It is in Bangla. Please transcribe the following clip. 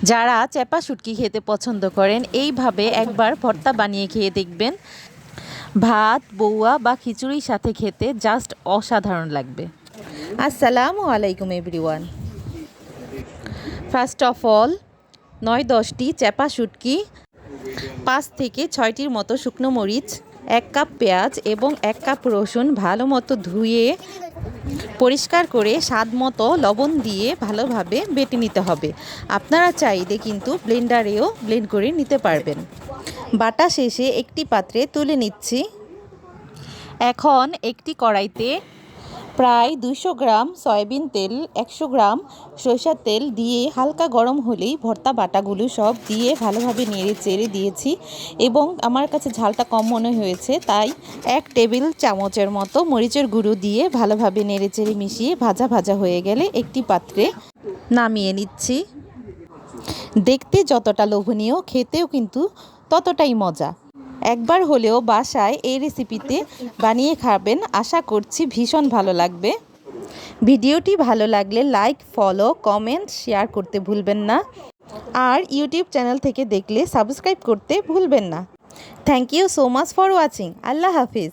যারা চ্যাপা শুটকি খেতে পছন্দ করেন এইভাবে একবার ভর্তা বানিয়ে খেয়ে দেখবেন। ভাত, বউয়া বা খিচুড়ির সাথে খেতে জাস্ট অসাধারণ লাগবে। আসসালামু আলাইকুম এভরিওয়ান। ফার্স্ট অফ অল ৯-১০টি চ্যাপা শুটকি, ৫ থেকে ৬টির মতো শুকনো মরিচ, ১ কাপ পেঁয়াজ এবং ১ কাপ রসুন ভালো মতো ধুয়ে পরিষ্কার করে স্বাদ মতো লবণ দিয়ে ভালোভাবে বেটে নিতে হবে। আপনারা চাইলে কিন্তু ব্লেন্ডারেও ব্লেন্ড করে নিতে পারবেন। বাটা শেষে একটি পাত্রে তুলে নিচ্ছি। এখন একটি কড়াইতে প্রায় ২০০ গ্রাম সয়াবিন তেল, ১০০ গ্রাম সরিষার তেল দিয়ে হালকা গরম হলেই ভর্তা বাটাগুলো সব দিয়ে ভালোভাবে নেড়ে চেড়ে দিয়েছি এবং আমার কাছে ঝালটা কম মনে হয়েছে, তাই ১ টেবিল চামচের মতো মরিচের গুঁড়ো দিয়ে ভালোভাবে নেড়ে চেড়ে মিশিয়ে ভাজা ভাজা হয়ে গেলে একটি পাত্রে নামিয়ে নিচ্ছি। দেখতে যতটা লোভনীয়, খেতেও কিন্তু ততটাই মজা। একবার হলেও বাসায় এই রেসিপিতে বানিয়ে খাবেন, আশা করছি ভীষণ ভালো লাগবে। ভিডিওটি ভালো লাগলে লাইক, ফলো, কমেন্ট, শেয়ার করতে ভুলবেন না। আর ইউটিউব চ্যানেল থেকে দেখলে সাবস্ক্রাইব করতে ভুলবেন না। Thank you so much for watching. আল্লাহ হাফিজ।